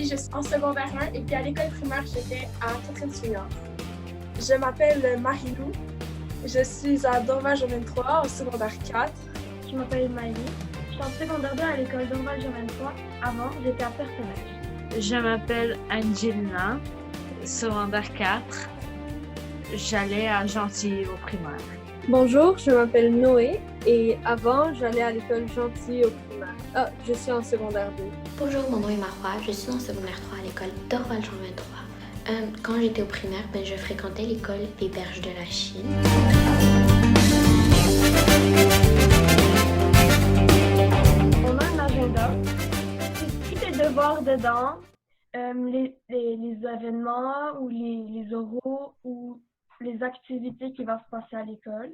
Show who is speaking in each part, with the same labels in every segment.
Speaker 1: puis je suis en secondaire 1 et puis à l'école primaire, j'étais à Catherine-Sunior. Je m'appelle Marie-Lou. Je suis à Dorval-Jean-23 au secondaire 4.
Speaker 2: Je m'appelle Maïli. Je suis en secondaire 2 à l'école Dorval-Jean-23. Avant, j'étais à Personnage.
Speaker 3: Je m'appelle Angelina, secondaire 4. J'allais à Gentilly au primaire.
Speaker 4: Bonjour, je m'appelle Noé et avant, j'allais à l'école Gentilly au primaire. Ah, je suis en secondaire 2.
Speaker 5: Bonjour, mon nom est Marois, je suis en secondaire 3 à l'école Dorval-Jean-23. Quand j'étais au primaire, je fréquentais l'école des Berges de la Chine.
Speaker 2: On a un agenda. C'est tous les devoirs dedans, les événements ou les oraux ou les activités qui vont se passer à l'école.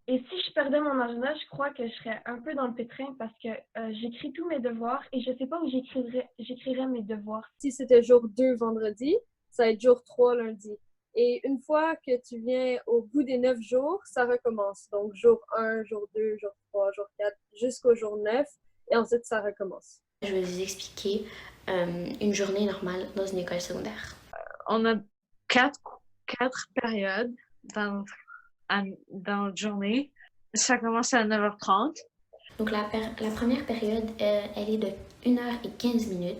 Speaker 2: Et si je perdais mon agenda, je crois que je serais un peu dans le pétrin parce que j'écris tous mes devoirs et je sais pas où j'écrirais mes devoirs.
Speaker 4: Si c'était jour 2 vendredi, ça va être jour 3 lundi. Et une fois que tu viens au bout des 9 jours, ça recommence. Donc jour 1, jour 2, jour 3, jour 4, jusqu'au jour 9. Et ensuite, ça recommence.
Speaker 5: Je vais vous expliquer une journée normale dans une école secondaire.
Speaker 3: On a quatre périodes dans notre journée. Ça commence à 9h30.
Speaker 5: Donc la première période, elle est de 1h15.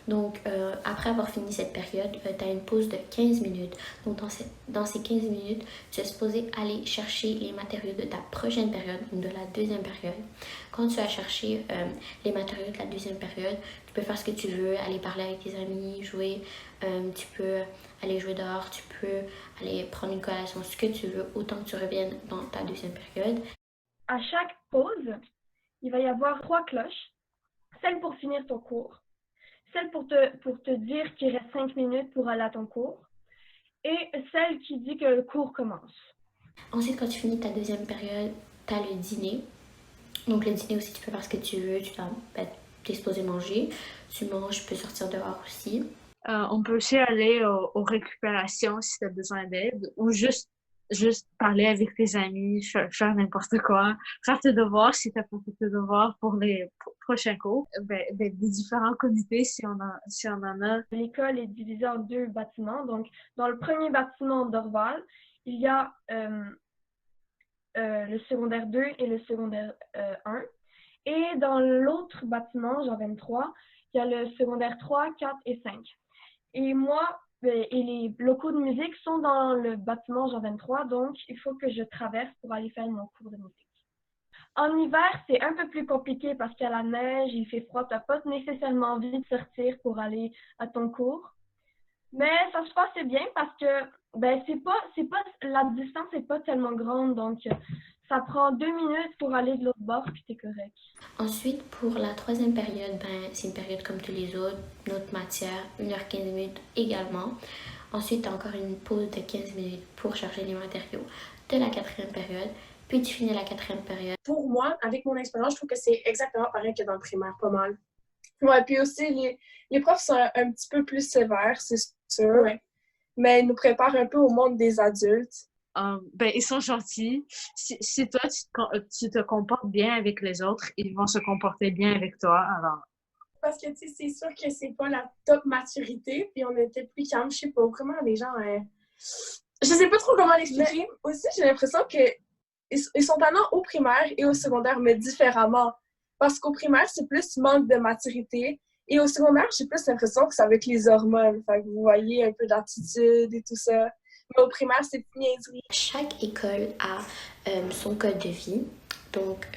Speaker 5: Donc après avoir fini cette période, tu as une pause de 15 minutes. Donc dans ces 15 minutes, tu es supposé aller chercher les matériaux de ta prochaine période, ou de la deuxième période. Quand tu as cherché les matériaux de la deuxième période, tu peux faire ce que tu veux, aller parler avec tes amis, jouer. Tu peux aller jouer dehors, tu peux aller prendre une collation, ce que tu veux, autant que tu reviennes dans ta deuxième période.
Speaker 2: À chaque pause, il va y avoir 3 cloches. Celle pour finir ton cours, celle pour te dire qu'il reste 5 minutes pour aller à ton cours, et celle qui dit que le cours commence.
Speaker 5: Ensuite, quand tu finis ta deuxième période, tu as le dîner. Donc le dîner aussi, tu peux faire ce que tu veux, tu es supposé manger, tu manges, tu peux sortir dehors aussi.
Speaker 3: On peut aussi aller aux récupérations si tu as besoin d'aide ou juste parler avec tes amis, faire n'importe quoi, faire tes devoirs si tu as pas fait tes devoirs pour les prochains cours. Des différents comités si on en a.
Speaker 2: L'école est divisée en 2 bâtiments. Donc, dans le premier bâtiment d'Orval, il y a le secondaire 2 et le secondaire 1. Et dans l'autre bâtiment, Jean 23, il y a le secondaire 3, 4 et 5. Et moi, et les locaux de musique sont dans le bâtiment Jean 23, donc il faut que je traverse pour aller faire mon cours de musique. En hiver, c'est un peu plus compliqué parce qu'il y a la neige, il fait froid, tu n'as pas nécessairement envie de sortir pour aller à ton cours. Mais ça se passe bien parce que la distance n'est pas tellement grande, donc ça prend 2 minutes pour aller de l'autre bord, puis t'es correct.
Speaker 5: Ensuite, pour la troisième période, c'est une période comme tous les autres, notre matière, 1h15 également. Ensuite, tu as encore une pause de 15 minutes pour charger les matériaux de la quatrième période. Puis tu finis la quatrième période.
Speaker 1: Pour moi, avec mon expérience, je trouve que c'est exactement pareil que dans le primaire, pas mal. Ouais, puis aussi, les profs sont un petit peu plus sévères, c'est sûr. Ouais. Mais ils nous préparent un peu au monde des adultes.
Speaker 3: Ils sont gentils. Si toi, tu te comportes bien avec les autres, ils vont se comporter bien avec toi. Alors.
Speaker 1: Parce que, tu sais, c'est sûr que c'est pas la top maturité, puis on était plus calme, je sais pas, vraiment, les gens... Je sais pas trop comment l'expliquer. Mais aussi, j'ai l'impression que ils sont tannants au primaire et au secondaire, mais différemment. Parce qu'au primaire, c'est plus manque de maturité. Et au secondaire, j'ai plus l'impression que c'est avec les hormones. Fait que vous voyez un peu d'attitude et tout ça. Mais au primaire, c'est plus niaiserie.
Speaker 5: Chaque école a son code de vie. Donc,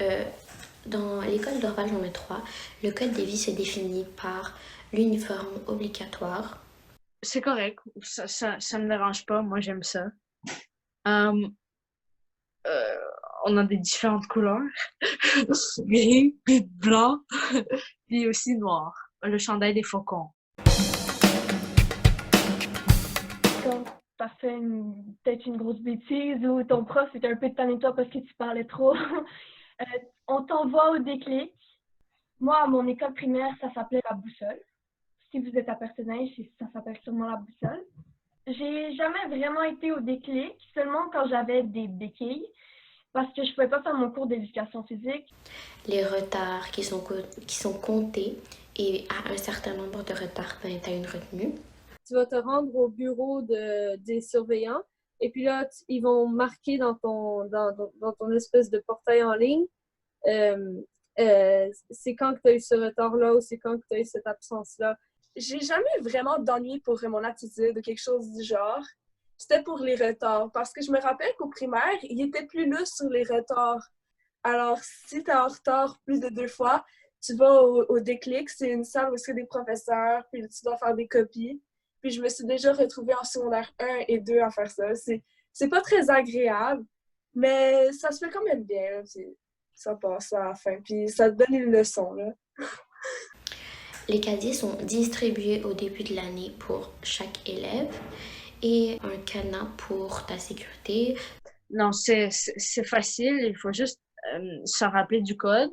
Speaker 5: dans l'école d'Orval-Jean-23, le code de vie se définit par l'uniforme obligatoire.
Speaker 3: C'est correct. Ça me dérange pas. Moi, j'aime ça. On a des différentes couleurs. Gris, puis blanc, puis aussi noir. Le chandail des faucons.
Speaker 2: Quand tu as fait peut-être une grosse bêtise ou ton prof était un peu tanné de toi parce que tu parlais trop, on t'envoie au déclic. Moi, à mon école primaire, ça s'appelait la boussole. Si vous êtes à Personnage, ça s'appelle sûrement la boussole. J'ai jamais vraiment été au déclic, seulement quand j'avais des béquilles. Parce que je ne pouvais pas faire mon cours d'éducation physique.
Speaker 5: Les retards qui sont comptés et à un certain nombre de retards, ben, tu as une retenue.
Speaker 4: Tu vas te rendre au bureau des surveillants et puis là, ils vont marquer dans ton espèce de portail en ligne euh, c'est quand que tu as eu ce retard-là ou c'est quand que tu as eu cette absence-là.
Speaker 1: J'ai jamais vraiment d'ennui pour mon attitude ou quelque chose du genre. C'était pour les retards parce que je me rappelle qu'au primaire, il était plus là sur les retards. Alors, si tu es en retard plus de 2 fois, tu vas au déclic, c'est une salle où il y a des professeurs, puis tu dois faire des copies. Puis je me suis déjà retrouvée en secondaire 1 et 2 à faire ça. C'est pas très agréable, mais ça se fait quand même bien. Là. Ça passe à la fin, puis ça te donne une leçon. Là.
Speaker 5: Les casiers sont distribués au début de l'année pour chaque élève et un cadenas pour ta sécurité.
Speaker 3: Non, c'est facile. Il faut juste se rappeler du code.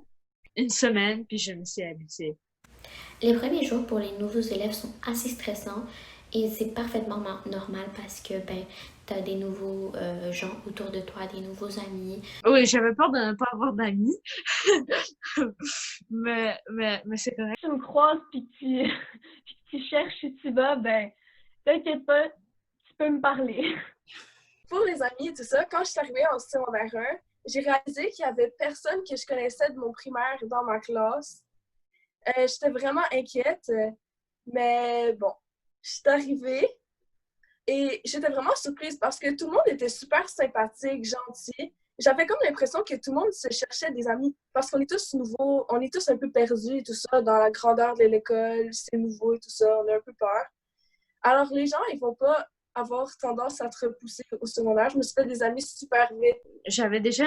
Speaker 3: Une semaine, puis je me suis habituée.
Speaker 5: Les premiers jours pour les nouveaux élèves sont assez stressants et c'est parfaitement normal parce que ben, tu as des nouveaux gens autour de toi, des nouveaux amis.
Speaker 3: Oui, j'avais peur de ne pas avoir d'amis. mais c'est correct.
Speaker 2: Si tu me croises puis que tu cherches où tu vas, ben, t'inquiète pas, tu peux me parler.
Speaker 1: Pour les amis et tout ça, quand je suis arrivée en secondaire 1, j'ai réalisé qu'il y avait personne que je connaissais de mon primaire dans ma classe. J'étais vraiment inquiète, mais bon, je suis arrivée et j'étais vraiment surprise parce que tout le monde était super sympathique, gentil. J'avais comme l'impression que tout le monde se cherchait des amis parce qu'on est tous nouveaux, on est tous un peu perdus et tout ça dans la grandeur de l'école, c'est nouveau et tout ça, on a un peu peur. Alors les gens, ils vont pas avoir tendance à te repousser au secondaire. Je me suis fait des amis super vite.
Speaker 3: J'avais déjà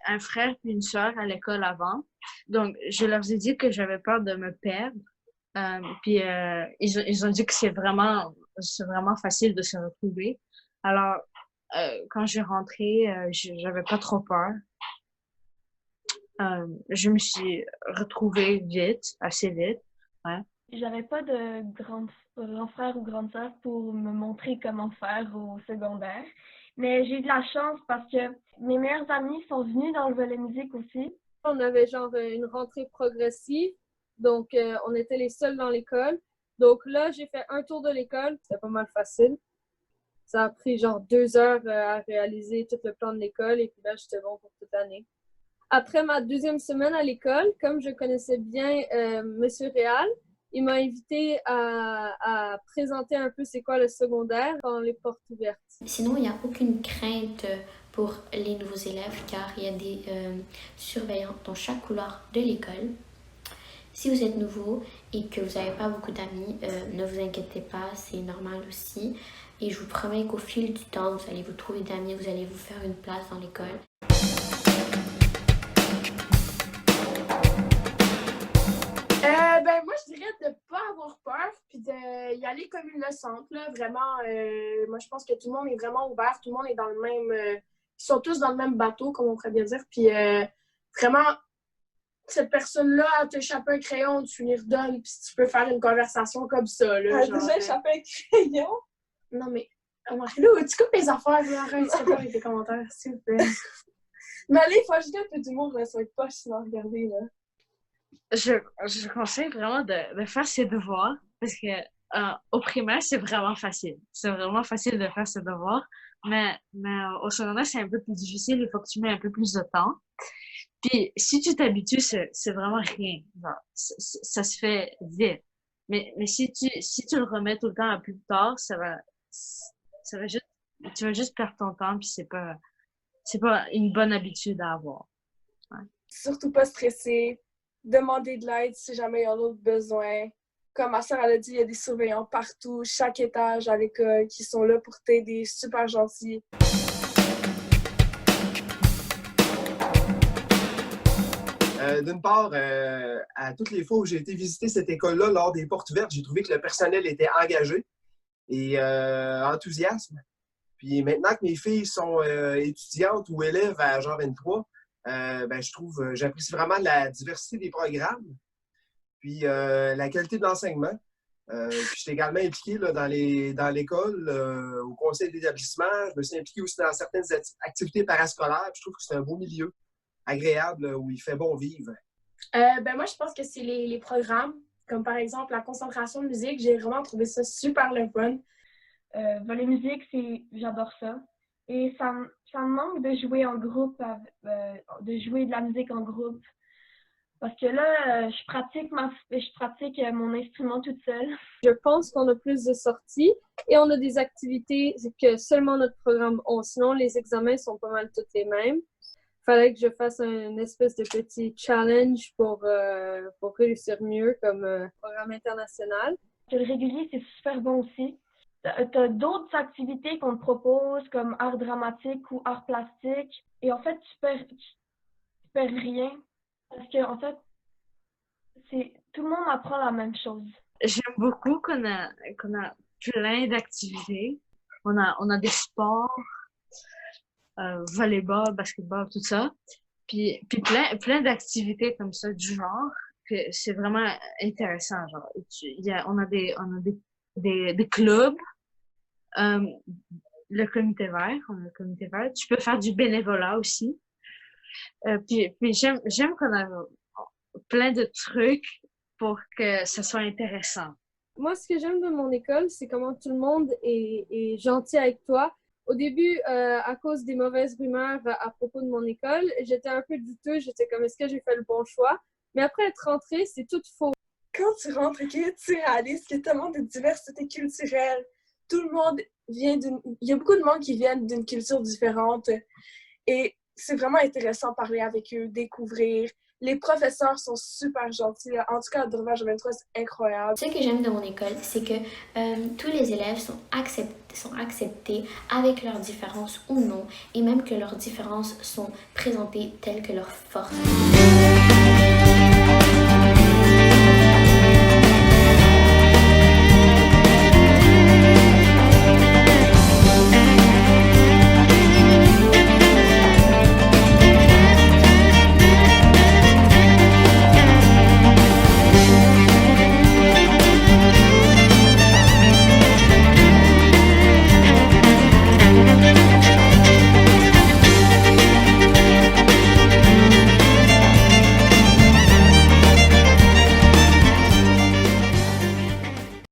Speaker 3: un frère et une sœur à l'école avant. Donc, je leur ai dit que j'avais peur de me perdre. Puis, ils ont dit que c'est vraiment facile de se retrouver. Alors, quand j'ai rentré, j'avais pas trop peur. Je me suis retrouvée vite, assez vite. Ouais.
Speaker 2: J'avais pas de grand frère ou grande sœur pour me montrer comment faire au secondaire. Mais j'ai eu de la chance parce que mes meilleurs amis sont venus dans le volet musique aussi.
Speaker 4: On avait genre une rentrée progressive, donc on était les seuls dans l'école. Donc là, j'ai fait un tour de l'école, c'était pas mal facile. Ça a pris genre 2 heures à réaliser tout le plan de l'école et puis là, j'étais bon pour toute l'année. Après ma 2e semaine à l'école, comme je connaissais bien Monsieur Réal, il m'a invité à présenter un peu c'est quoi le secondaire dans les portes ouvertes.
Speaker 5: Sinon, il n'y a aucune crainte pour les nouveaux élèves car il y a des surveillants dans chaque couloir de l'école. Si vous êtes nouveau et que vous n'avez pas beaucoup d'amis, ne vous inquiétez pas, c'est normal aussi. Et je vous promets qu'au fil du temps, vous allez vous trouver d'amis, vous allez vous faire une place dans l'école.
Speaker 1: Ben moi, je dirais de ne pas avoir peur puis d'y aller comme une innocente. Là. Vraiment, moi, je pense que tout le monde est vraiment ouvert. Tout le monde est dans le même... ils sont tous dans le même bateau, comme on pourrait bien dire. Puis vraiment, cette personne-là a t'échappé un crayon, tu lui redonnes puis tu peux faire une conversation comme ça. Là, genre,
Speaker 6: déjà échappé un crayon?
Speaker 1: Non, mais... Marie-Lou, tu coupes mes affaires. Là. Arrête, c'est pas avec tes commentaires, s'il vous plaît. Mais allez, il faut ajouter un peu d'humour sur votre poche, sinon regardez, là.
Speaker 3: Je conseille vraiment de faire ses devoirs parce que au primaire, c'est vraiment facile. C'est vraiment facile de faire ses devoirs, mais au secondaire, c'est un peu plus difficile. Il faut que tu mets un peu plus de temps. Puis, si tu t'habitues, c'est vraiment rien. Genre, ça se fait vite. Mais si tu le remets tout le temps à plus tard, ça va juste, tu vas juste perdre ton temps, puis c'est pas une bonne habitude à avoir. Ouais.
Speaker 1: Surtout pas stresser. Demander de l'aide si jamais il y en a d'autres besoins. Comme ma soeur elle a dit, il y a des surveillants partout, chaque étage à l'école, qui sont là pour t'aider, super gentils.
Speaker 6: D'une part, à toutes les fois où j'ai été visiter cette école-là, lors des portes ouvertes, j'ai trouvé que le personnel était engagé et enthousiaste. Puis maintenant que mes filles sont étudiantes ou élèves à Jean 23, j'apprécie vraiment la diversité des programmes, puis la qualité de l'enseignement. Puis je suis également impliqué là, dans l'école, au conseil d'établissement. Je me suis impliqué aussi dans certaines activités parascolaires. Je trouve que c'est un beau milieu, agréable, où il fait bon vivre.
Speaker 1: Moi, je pense que c'est les programmes. Comme par exemple la concentration de musique, j'ai vraiment trouvé ça super le fun.
Speaker 2: Les musiques, j'adore ça. Et ça me manque de jouer en groupe, de jouer de la musique en groupe. Parce que là, je pratique mon instrument toute seule.
Speaker 4: Je pense qu'on a plus de sorties et on a des activités que seulement notre programme a. Sinon, les examens sont pas mal tous les mêmes. Fallait que je fasse une espèce de petit challenge pour réussir mieux comme programme international.
Speaker 2: Le régulier, c'est super bon aussi. T'as d'autres activités qu'on te propose, comme art dramatique ou art plastique. Et en fait, tu perds rien. Parce que, en fait, tout le monde apprend la même chose.
Speaker 3: J'aime beaucoup qu'on a plein d'activités. On a des sports, volleyball, basketball, tout ça. Puis plein d'activités comme ça du genre. Que c'est vraiment intéressant. Genre, on a des clubs. Le comité vert, on a le comité vert. Tu peux faire du bénévolat aussi. Puis j'aime qu'on a plein de trucs pour que ça soit intéressant.
Speaker 4: Moi, ce que j'aime de mon école, c'est comment tout le monde est gentil avec toi. Au début, à cause des mauvaises rumeurs à propos de mon école, j'étais un peu douteuse. J'étais comme, est-ce que j'ai fait le bon choix? Mais après être rentrée, c'est tout faux.
Speaker 1: Quand tu rentres, tu réalises qu'il y a tellement de diversité culturelle. Tout le monde vient Il y a beaucoup de monde qui viennent d'une culture différente. Et c'est vraiment intéressant de parler avec eux, découvrir. Les professeurs sont super gentils. En tout cas, à Dorval 23, c'est incroyable.
Speaker 5: Ce que j'aime de mon école, c'est que tous les élèves sont acceptés avec leurs différences ou non, et même que leurs différences sont présentées telles que leurs forces.